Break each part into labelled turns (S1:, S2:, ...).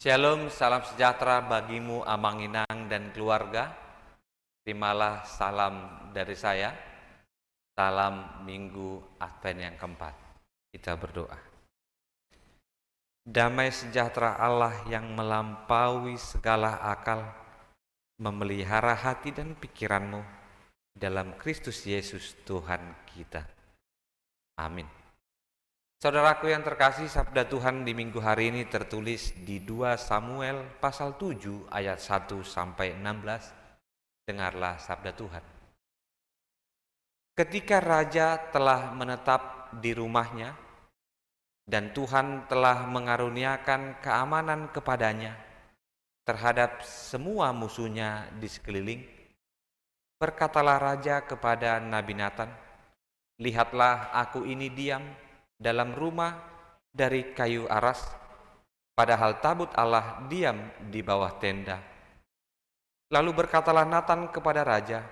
S1: Shalom, salam sejahtera bagimu Amanginang dan keluarga. Terimalah salam dari saya, salam Minggu Advent yang keempat. Kita berdoa. Damai sejahtera Allah yang melampaui segala akal, memelihara hati dan pikiranmu dalam Kristus Yesus Tuhan kita. Amin. Saudaraku yang terkasih, sabda Tuhan di minggu hari ini tertulis di 2 Samuel pasal 7 ayat 1 sampai 16. Dengarlah sabda Tuhan. Ketika raja telah menetap di rumahnya dan Tuhan telah mengaruniakan keamanan kepadanya terhadap semua musuhnya di sekeliling, berkatalah raja kepada Nabi Nathan, "Lihatlah, aku ini diam dalam rumah dari kayu aras, padahal tabut Allah diam di bawah tenda." Lalu berkatalah Nathan kepada raja,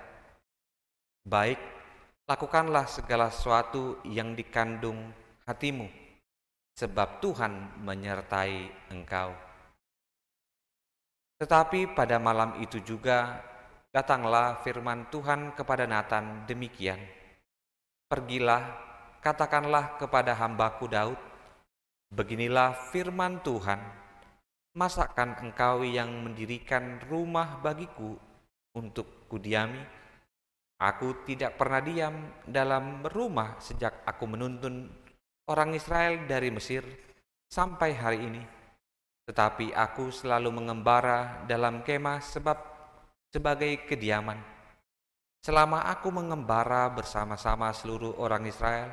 S1: "Baik, lakukanlah segala sesuatu yang dikandung hatimu, sebab Tuhan menyertai engkau." Tetapi pada malam itu juga datanglah firman Tuhan kepada Nathan demikian, "Pergilah, katakanlah kepada hambaku Daud, beginilah firman Tuhan, masakan engkau yang mendirikan rumah bagiku untuk kudiami? Aku tidak pernah diam dalam rumah sejak aku menuntun orang Israel dari Mesir sampai hari ini. Tetapi aku selalu mengembara dalam kemah sebagai kediaman. Selama aku mengembara bersama-sama seluruh orang Israel,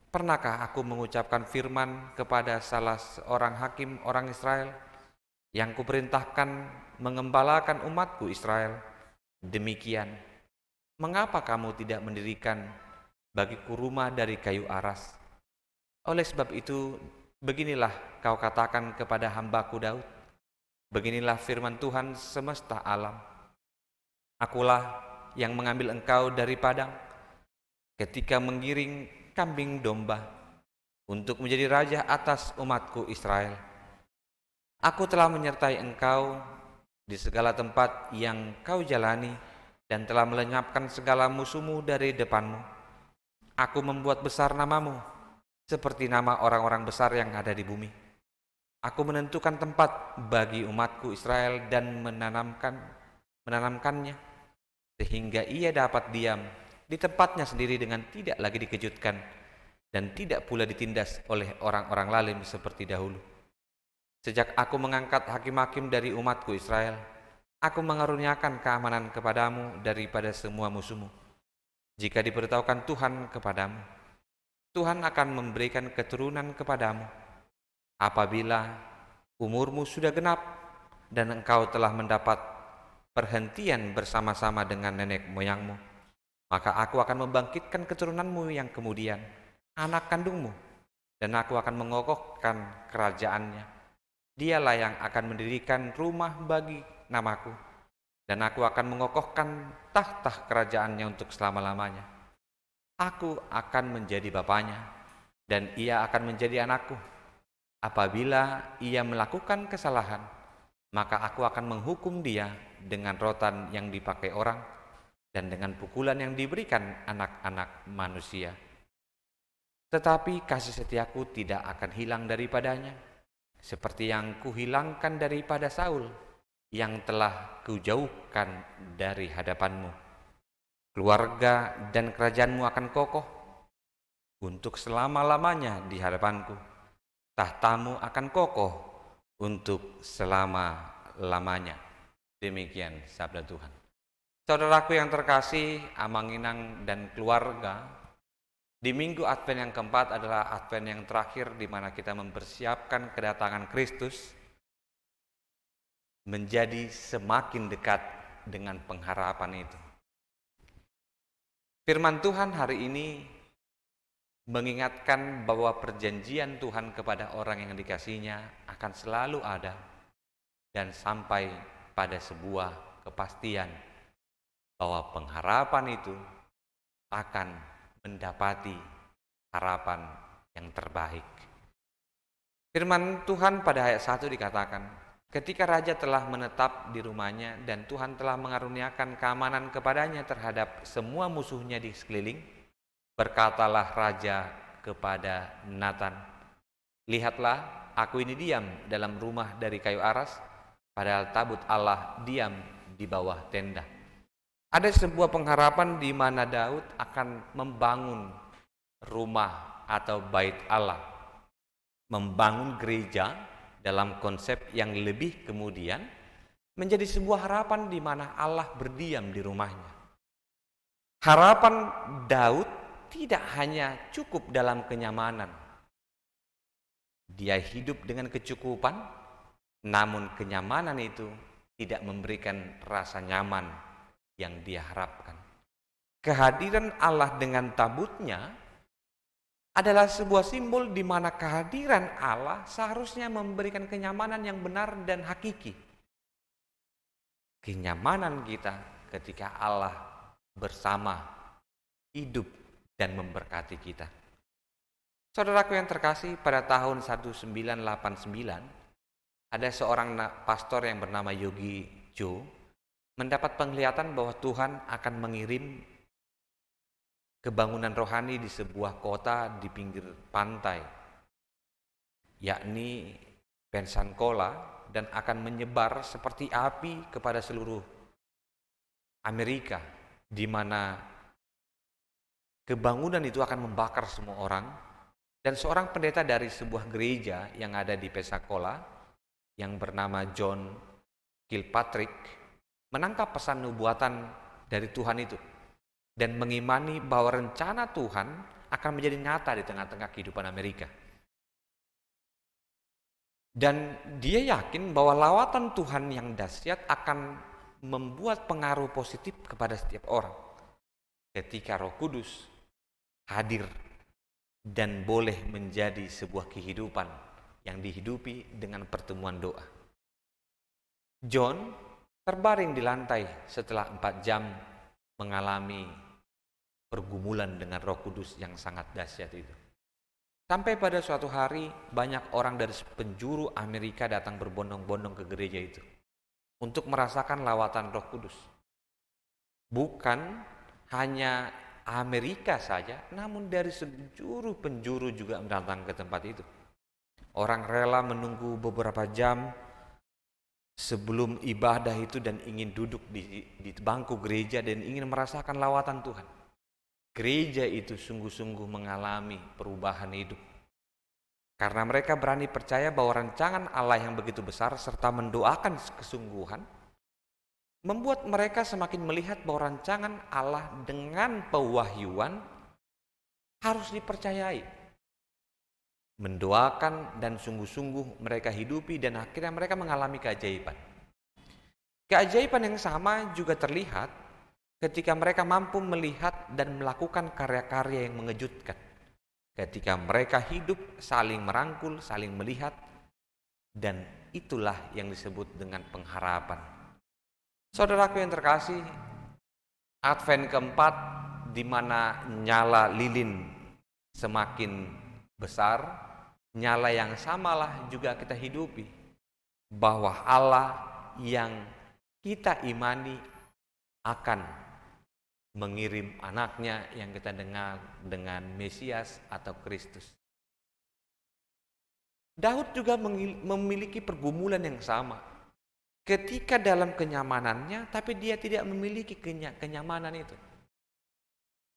S1: pernahkah aku mengucapkan firman kepada salah seorang hakim orang Israel yang kuperintahkan mengembalakan umatku Israel? Demikian, mengapa kamu tidak mendirikan bagiku rumah dari kayu aras? Oleh sebab itu, beginilah kau katakan kepada hambaku Daud, beginilah firman Tuhan semesta alam, akulah yang mengambil engkau dari padang ketika menggiring kambing domba untuk menjadi raja atas umatku Israel. Aku telah menyertai engkau di segala tempat yang kau jalani dan telah melenyapkan segala musuhmu dari depanmu. Aku membuat besar namamu seperti nama orang-orang besar yang ada di bumi. Aku menentukan tempat bagi umatku Israel dan menanamkannya sehingga ia dapat diam di tempatnya sendiri dengan tidak lagi dikejutkan dan tidak pula ditindas oleh orang-orang lalim seperti dahulu. Sejak aku mengangkat hakim-hakim dari umatku Israel, aku mengaruniakan keamanan kepadamu daripada semua musuhmu. Jika diberitahukan Tuhan kepadamu, Tuhan akan memberikan keturunan kepadamu. Apabila umurmu sudah genap dan engkau telah mendapat perhentian bersama-sama dengan nenek moyangmu, maka aku akan membangkitkan keturunanmu yang kemudian, anak kandungmu, dan aku akan mengokohkan kerajaannya. Dialah yang akan mendirikan rumah bagi namaku, dan aku akan mengokohkan tahta kerajaannya untuk selama-lamanya. Aku akan menjadi bapaknya, dan ia akan menjadi anakku. Apabila ia melakukan kesalahan, maka aku akan menghukum dia dengan rotan yang dipakai orang dan dengan pukulan yang diberikan anak-anak manusia. Tetapi kasih setiaku tidak akan hilang daripadanya, seperti yang kuhilangkan daripada Saul, yang telah kujauhkan dari hadapanmu. Keluarga dan kerajaanmu akan kokoh untuk selama-lamanya di hadapanku. Tahtamu akan kokoh untuk selama-lamanya. Demikian sabda Tuhan. Saudaraku yang terkasih, Amanginang dan keluarga, di minggu Advent yang keempat adalah Advent yang terakhir di mana kita mempersiapkan kedatangan Kristus menjadi semakin dekat dengan pengharapan itu. Firman Tuhan hari ini mengingatkan bahwa perjanjian Tuhan kepada orang yang dikasihinya akan selalu ada dan sampai pada sebuah kepastian bahwa pengharapan itu akan mendapati harapan yang terbaik. Firman Tuhan pada ayat 1 dikatakan, Ketika raja telah menetap di rumahnya dan Tuhan telah mengaruniakan keamanan kepadanya terhadap semua musuhnya di sekeliling, berkatalah raja kepada Nathan, "Lihatlah, aku ini diam dalam rumah dari kayu aras, padahal tabut Allah diam di bawah tenda." Ada sebuah pengharapan di mana Daud akan membangun rumah atau bait Allah, membangun gereja dalam konsep yang lebih kemudian menjadi sebuah harapan di mana Allah berdiam di rumahnya. Harapan Daud tidak hanya cukup dalam kenyamanan. Dia hidup dengan kecukupan, namun kenyamanan itu tidak memberikan rasa nyaman yang dia harapkan. Kehadiran Allah dengan tabutnya adalah sebuah simbol di mana kehadiran Allah seharusnya memberikan kenyamanan yang benar dan hakiki. Kenyamanan kita ketika Allah bersama, hidup dan memberkati kita. Saudaraku yang terkasih, pada tahun 1989 ada seorang pastor yang bernama Yogi Jo mendapat penglihatan bahwa Tuhan akan mengirim kebangunan rohani di sebuah kota di pinggir pantai, yakni Pensacola, dan akan menyebar seperti api kepada seluruh Amerika, di mana kebangunan itu akan membakar semua orang. Dan seorang pendeta dari sebuah gereja yang ada di Pensacola yang bernama John Kilpatrick menangkap pesan nubuatan dari Tuhan itu dan mengimani bahwa rencana Tuhan akan menjadi nyata di tengah-tengah kehidupan Amerika. Dan dia yakin bahwa lawatan Tuhan yang dahsyat akan membuat pengaruh positif kepada setiap orang ketika Roh Kudus hadir dan boleh menjadi sebuah kehidupan yang dihidupi dengan pertemuan doa. John terbaring di lantai setelah 4 jam mengalami pergumulan dengan Roh Kudus yang sangat dahsyat itu. Sampai pada suatu hari banyak orang dari penjuru Amerika datang berbondong-bondong ke gereja itu untuk merasakan lawatan Roh Kudus. Bukan hanya Amerika saja, namun dari seluruh penjuru juga datang ke tempat itu. Orang rela menunggu beberapa jam sebelum ibadah itu dan ingin duduk di bangku gereja dan ingin merasakan lawatan Tuhan. Gereja itu sungguh-sungguh mengalami perubahan hidup. Karena mereka berani percaya bahwa rancangan Allah yang begitu besar serta mendoakan kesungguhan, membuat mereka semakin melihat bahwa rancangan Allah dengan pewahyuan harus dipercayai. Mendoakan dan sungguh-sungguh mereka hidupi dan akhirnya mereka mengalami keajaiban. Keajaiban yang sama juga terlihat ketika mereka mampu melihat dan melakukan karya-karya yang mengejutkan. Ketika mereka hidup saling merangkul, saling melihat, dan itulah yang disebut dengan pengharapan. Saudaraku yang terkasih, Advent keempat di mana nyala lilin semakin besar, nyala yang samalah juga kita hidupi, bahwa Allah yang kita imani akan mengirim anaknya yang kita dengar dengan Mesias atau Kristus. Daud juga memiliki pergumulan yang sama. Ketika dalam kenyamanannya, tapi dia tidak memiliki kenyamanan itu.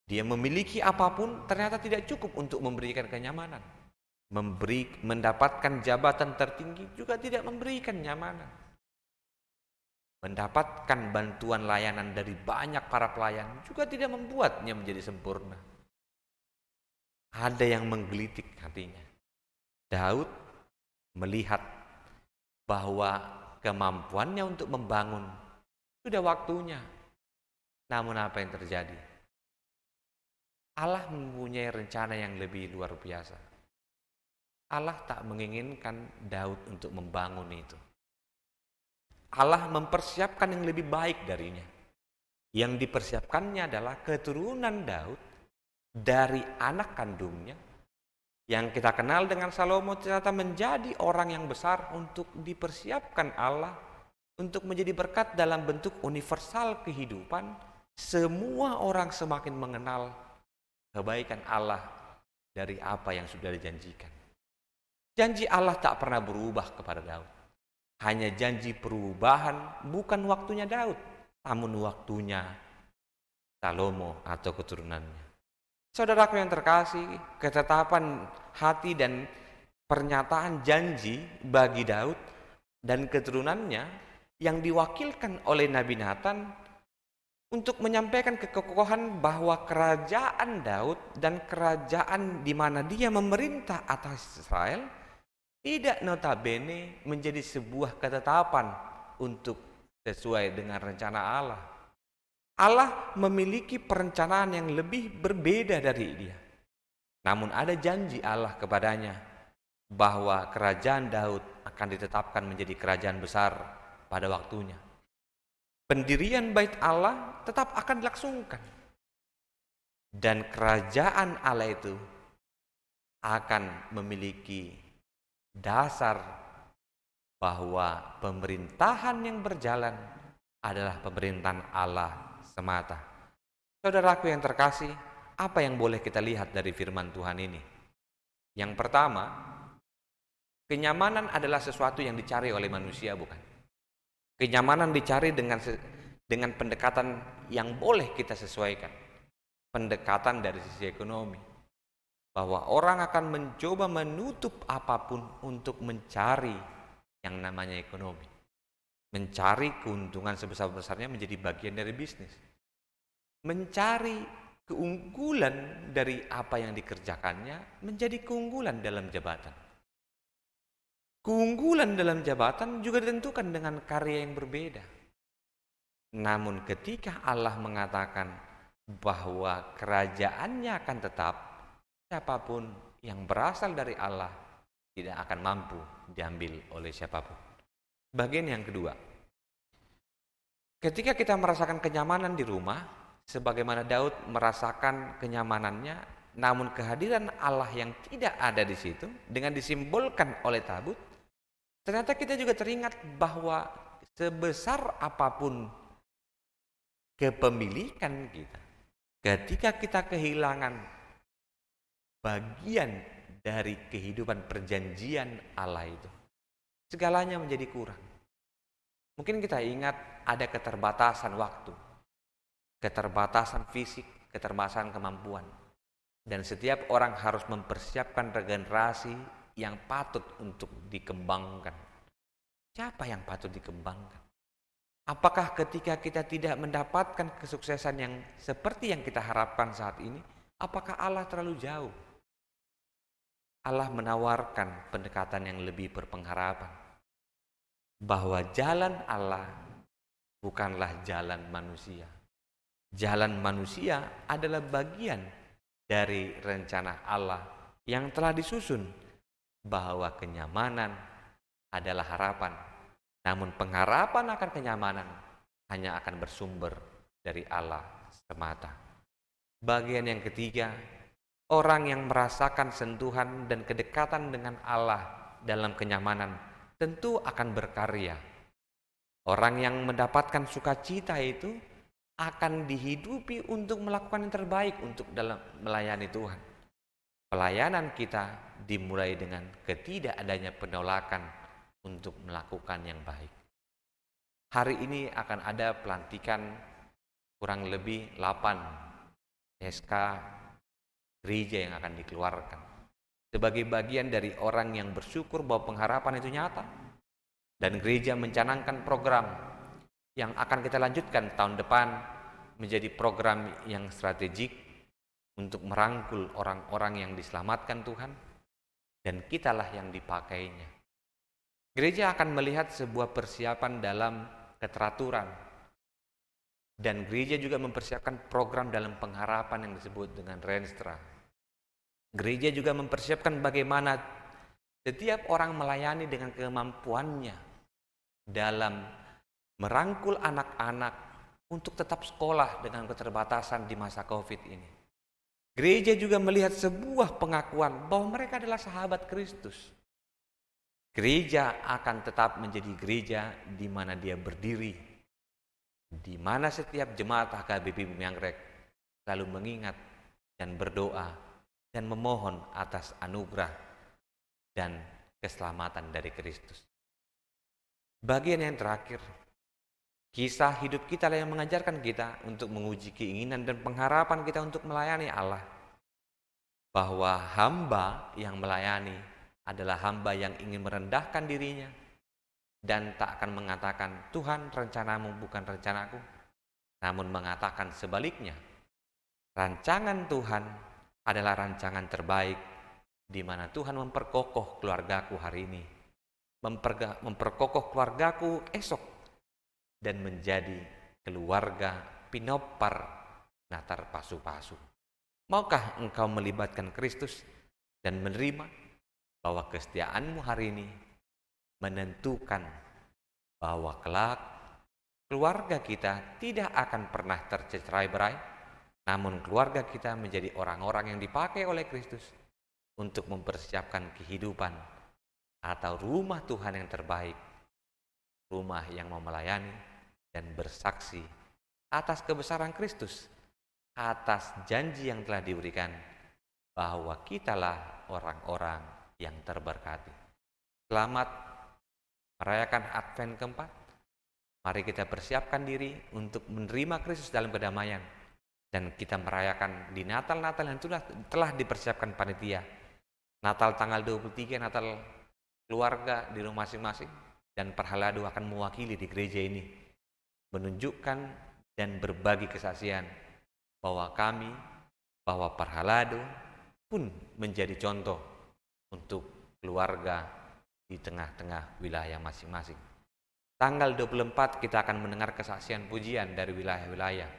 S1: Dia memiliki apapun, ternyata tidak cukup untuk memberikan kenyamanan. Mendapatkan jabatan tertinggi juga tidak memberikan kenyamanan. Mendapatkan bantuan layanan dari banyak para pelayan juga tidak membuatnya menjadi sempurna. Ada yang menggelitik hatinya. Daud melihat bahwa kemampuannya untuk membangun sudah waktunya. Namun apa yang terjadi? Allah mempunyai rencana yang lebih luar biasa. Allah tak menginginkan Daud untuk membangun itu. Allah mempersiapkan yang lebih baik darinya. Yang dipersiapkannya adalah keturunan Daud dari anak kandungnya Yang kita kenal dengan Salomo ternyata menjadi orang yang besar untuk dipersiapkan Allah untuk menjadi berkat dalam bentuk universal kehidupan. Semua orang semakin mengenal kebaikan Allah dari apa yang sudah dijanjikan. Janji Allah tak pernah berubah kepada Daud. Hanya janji perubahan bukan waktunya Daud, namun waktunya Salomo atau keturunannya. Saudaraku yang terkasih, ketetapan hati dan pernyataan janji bagi Daud dan keturunannya yang diwakilkan oleh Nabi Nathan untuk menyampaikan kekokohan bahwa kerajaan Daud dan kerajaan di mana dia memerintah atas Israel tidak notabene menjadi sebuah ketetapan untuk sesuai dengan rencana Allah. Allah memiliki perencanaan yang lebih berbeda dari dia. Namun ada janji Allah kepadanya bahwa kerajaan Daud akan ditetapkan menjadi kerajaan besar pada waktunya. Pendirian bait Allah tetap akan dilangsungkan. Dan kerajaan Allah itu akan memiliki dasar bahwa pemerintahan yang berjalan adalah pemerintahan Allah semata. Saudaraku yang terkasih, apa yang boleh kita lihat dari firman Tuhan ini? Yang pertama, kenyamanan adalah sesuatu yang dicari oleh manusia, bukan? Kenyamanan dicari dengan pendekatan yang boleh kita sesuaikan. Pendekatan dari sisi ekonomi. Bahwa orang akan mencoba menutup apapun untuk mencari yang namanya ekonomi. Mencari keuntungan sebesar-besarnya menjadi bagian dari bisnis. Mencari keunggulan dari apa yang dikerjakannya menjadi keunggulan dalam jabatan. Keunggulan dalam jabatan juga ditentukan dengan karya yang berbeda. Namun ketika Allah mengatakan bahwa kerajaannya akan tetap, siapapun yang berasal dari Allah tidak akan mampu diambil oleh siapapun. Bagian yang kedua, ketika kita merasakan kenyamanan di rumah, sebagaimana Daud merasakan kenyamanannya, namun kehadiran Allah yang tidak ada di situ, dengan disimbolkan oleh tabut, ternyata kita juga teringat bahwa sebesar apapun kepemilikan kita, ketika kita kehilangan bagian dari kehidupan perjanjian Allah itu, segalanya menjadi kurang. Mungkin kita ingat ada keterbatasan waktu, keterbatasan fisik, keterbatasan kemampuan. Dan setiap orang harus mempersiapkan regenerasi yang patut untuk dikembangkan. Siapa yang patut dikembangkan? Apakah ketika kita tidak mendapatkan kesuksesan yang seperti yang kita harapkan saat ini, apakah Allah terlalu jauh? Allah menawarkan pendekatan yang lebih berpengharapan. Bahwa jalan Allah bukanlah jalan manusia. Jalan manusia adalah bagian dari rencana Allah yang telah disusun, bahwa kenyamanan adalah harapan, namun pengharapan akan kenyamanan hanya akan bersumber dari Allah semata. Bagian yang ketiga, orang yang merasakan sentuhan dan kedekatan dengan Allah dalam kenyamanan tentu akan berkarya. Orang yang mendapatkan sukacita itu akan dihidupi untuk melakukan yang terbaik untuk dalam melayani Tuhan. Pelayanan kita dimulai dengan ketidakadanya penolakan untuk melakukan yang baik. Hari ini akan ada pelantikan kurang lebih 8 SK gereja yang akan dikeluarkan. Sebagai bagian dari orang yang bersyukur bahwa pengharapan itu nyata. Dan gereja mencanangkan program yang akan kita lanjutkan tahun depan menjadi program yang strategik untuk merangkul orang-orang yang diselamatkan Tuhan, dan kitalah yang dipakainya. Gereja akan melihat sebuah persiapan dalam keteraturan, dan gereja juga mempersiapkan program dalam pengharapan yang disebut dengan Renstra. Gereja juga mempersiapkan bagaimana setiap orang melayani dengan kemampuannya dalam merangkul anak-anak untuk tetap sekolah dengan keterbatasan di masa COVID ini. Gereja juga melihat sebuah pengakuan bahwa mereka adalah sahabat Kristus. Gereja akan tetap menjadi gereja di mana dia berdiri, di mana setiap jemaat HKBP Bumi Anggrek selalu mengingat dan berdoa dan memohon atas anugerah dan keselamatan dari Kristus. Bagian yang terakhir, kisah hidup kita yang mengajarkan kita untuk menguji keinginan dan pengharapan kita untuk melayani Allah. Bahwa hamba yang melayani adalah hamba yang ingin merendahkan dirinya dan tak akan mengatakan, Tuhan, rencanamu bukan rencanaku, namun mengatakan sebaliknya, rancangan Tuhan adalah rancangan terbaik, di mana Tuhan memperkokoh keluargaku hari ini, memperkokoh keluargaku esok, dan menjadi keluarga pinopar natar pasu-pasu. Maukah engkau melibatkan Kristus dan menerima bahwa kesetiaanmu hari ini menentukan bahwa kelak keluarga kita tidak akan pernah tercerai-berai, namun keluarga kita menjadi orang-orang yang dipakai oleh Kristus untuk mempersiapkan kehidupan atau rumah Tuhan yang terbaik, rumah yang mau melayani dan bersaksi atas kebesaran Kristus, atas janji yang telah diberikan bahwa kitalah orang-orang yang terberkati. Selamat merayakan Advent keempat. Mari kita persiapkan diri untuk menerima Kristus dalam kedamaian, dan kita merayakan di Natal-Natal yang telah dipersiapkan panitia. Natal tanggal 23, Natal keluarga di rumah masing-masing, dan Parhalado akan mewakili di gereja ini, menunjukkan dan berbagi kesaksian bahwa Parhalado pun menjadi contoh untuk keluarga di tengah-tengah wilayah masing-masing. Tanggal 24 kita akan mendengar kesaksian pujian dari wilayah-wilayah.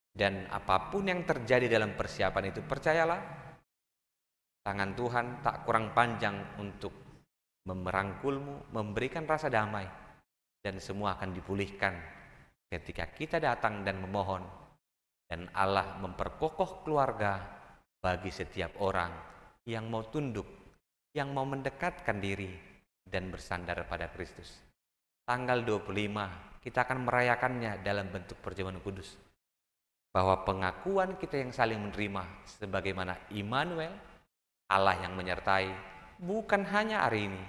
S1: Dan apapun yang terjadi dalam persiapan itu, percayalah, tangan Tuhan tak kurang panjang untuk merangkulmu, memberikan rasa damai, dan semua akan dipulihkan ketika kita datang dan memohon, dan Allah memperkokoh keluarga bagi setiap orang yang mau tunduk, yang mau mendekatkan diri dan bersandar pada Kristus. Tanggal 25 kita akan merayakannya dalam bentuk perjamuan kudus, bahwa pengakuan kita yang saling menerima sebagaimana Immanuel, Allah yang menyertai, bukan hanya hari ini,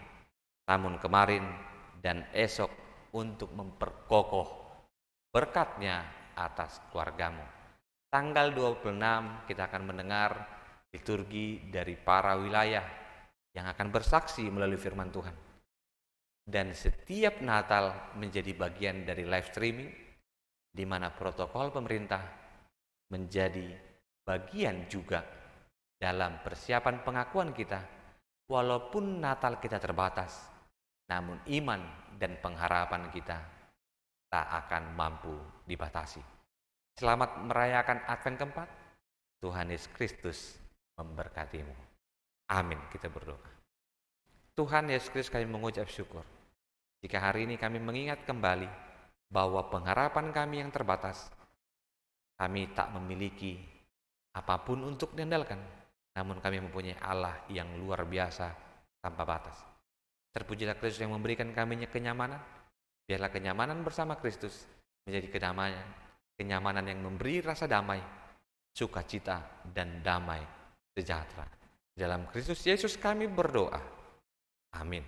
S1: namun kemarin dan esok, untuk memperkokoh berkatnya atas keluargamu. Tanggal 26 kita akan mendengar liturgi dari para wilayah yang akan bersaksi melalui firman Tuhan. Dan setiap Natal menjadi bagian dari live streaming, di mana protokol pemerintah menjadi bagian juga dalam persiapan pengakuan kita. Walaupun Natal kita terbatas, namun iman dan pengharapan kita tak akan mampu dibatasi. Selamat merayakan Advent keempat. Tuhan Yesus Kristus memberkatimu. Amin. Kita berdoa. Tuhan Yesus Kristus, kami mengucap syukur jika hari ini kami mengingat kembali bahwa pengharapan kami yang terbatas, kami tak memiliki apapun untuk diandalkan, namun kami mempunyai Allah yang luar biasa tanpa batas. Terpujilah Kristus yang memberikan kami kenyamanan. Biarlah kenyamanan bersama Kristus menjadi kenyamanan yang memberi rasa damai, sukacita, dan damai sejahtera. Dalam Kristus Yesus kami berdoa. Amin.